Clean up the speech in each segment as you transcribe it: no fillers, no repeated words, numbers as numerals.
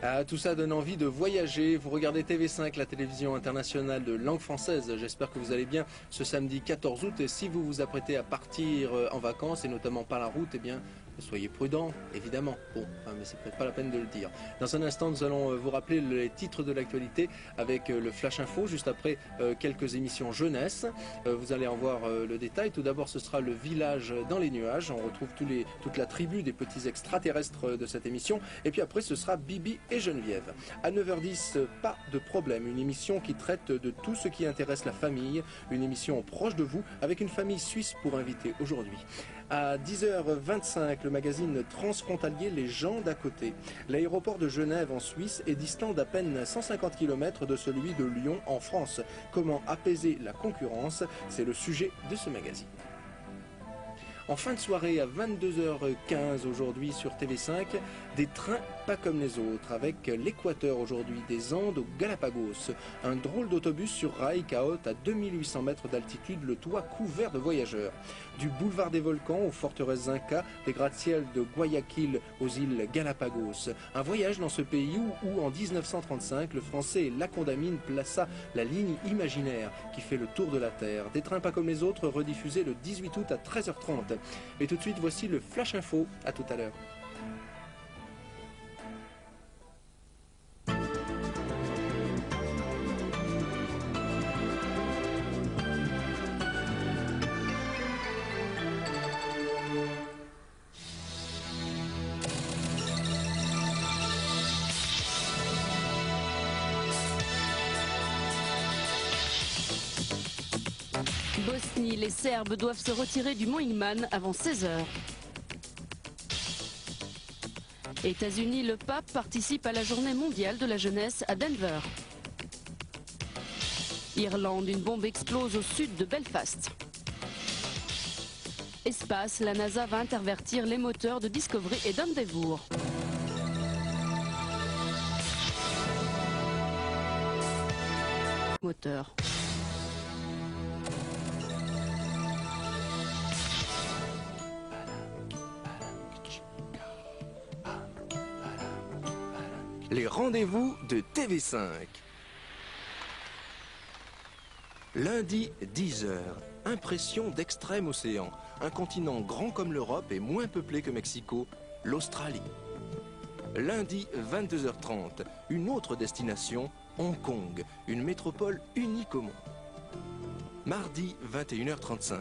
Ah, tout ça donne envie de voyager. Vous regardez TV5, la télévision internationale de langue française. J'espère que vous allez bien ce samedi 14 août. Et si vous vous apprêtez à partir en vacances, et notamment par la route, eh bien, soyez prudents, évidemment. Bon, mais c'est peut-être pas la peine de le dire. Dans un instant, nous allons vous rappeler les titres de l'actualité avec le Flash Info, juste après quelques émissions jeunesse. Vous allez en voir le détail. Tout d'abord, ce sera le village dans les nuages. On retrouve toute la tribu des petits extraterrestres de cette émission. Et puis après, ce sera Bibi et Geneviève. À 9h10, pas de problème. Une émission qui traite de tout ce qui intéresse la famille. Une émission proche de vous avec une famille suisse pour inviter aujourd'hui. À 10h25, le magazine transfrontalier Les gens d'à côté. L'aéroport de Genève en Suisse est distant d'à peine 150 km de celui de Lyon en France. Comment apaiser la concurrence? C'est le sujet de ce magazine. En fin de soirée à 22h15 aujourd'hui sur TV5, des trains pas comme les autres, avec l'Équateur aujourd'hui, des Andes aux Galapagos. Un drôle d'autobus sur rail cahote à 2800 mètres d'altitude, le toit couvert de voyageurs. Du boulevard des volcans aux forteresses Inca, des gratte-ciel de Guayaquil aux îles Galapagos. Un voyage dans ce pays où en 1935, le français Lacondamine plaça la ligne imaginaire qui fait le tour de la Terre. Des trains pas comme les autres, rediffusés le 18 août à 13h30. Et tout de suite, voici le Flash Info. À tout à l'heure. Bosnie, les Serbes doivent se retirer du mont Ilman avant 16h. États-Unis, le pape participe à la journée mondiale de la jeunesse à Denver. Irlande, une bombe explose au sud de Belfast. Espace, la NASA va intervertir les moteurs de Discovery et d'Endeavour. Moteur. Les rendez-vous de TV5. Lundi 10h, impression d'extrême océan. Un continent grand comme l'Europe et moins peuplé que Mexico, l'Australie. Lundi 22h30, une autre destination, Hong Kong, une métropole unique au monde. Mardi 21h35,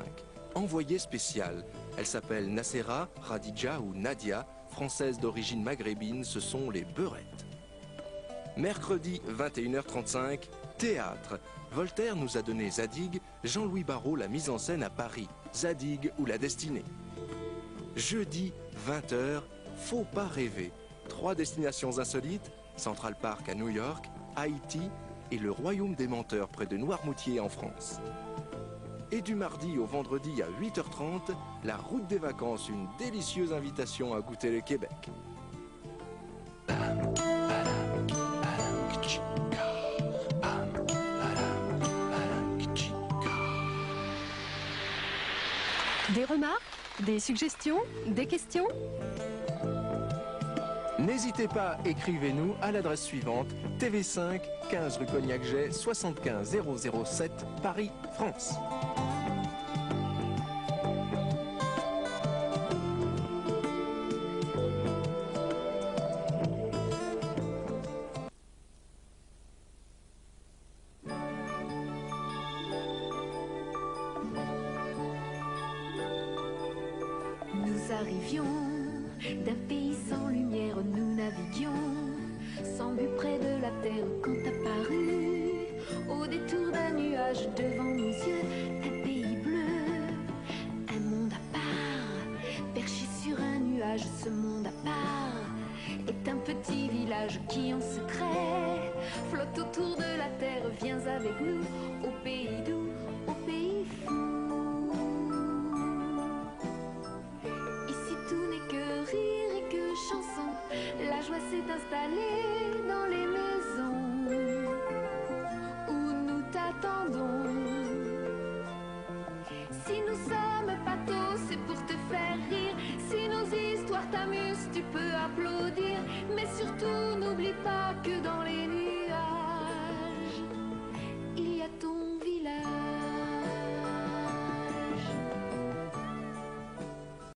envoyé spécial. Elle s'appelle Nacera, Khadija ou Nadia, française d'origine maghrébine, ce sont les Beurettes. Mercredi 21h35, théâtre. Voltaire nous a donné Zadig, Jean-Louis Barrault la mise en scène à Paris, Zadig ou la destinée. Jeudi 20h, faut pas rêver. 3 destinations insolites, Central Park à New York, Haïti et le Royaume des Menteurs près de Noirmoutier en France. Et du mardi au vendredi à 8h30, la route des vacances, une délicieuse invitation à goûter le Québec. Des remarques, des suggestions, des questions? N'hésitez pas, écrivez-nous à l'adresse suivante, TV5, 15 rue Cognac-Jay, 75 007, Paris, France. Nous arrivions d'un pays sans lumière, nous naviguions sans but près de la terre quand apparut au détour d'un nuage devant nos yeux un pays bleu, un monde à part, perché sur un nuage. Ce monde à part est un petit village qui en secret flotte autour de la terre. Viens avec nous au pays doux, au pays fou. Rire et que chanson, la joie s'est installée dans les maisons. peut applaudir, mais surtout n'oublie pas que dans les nuages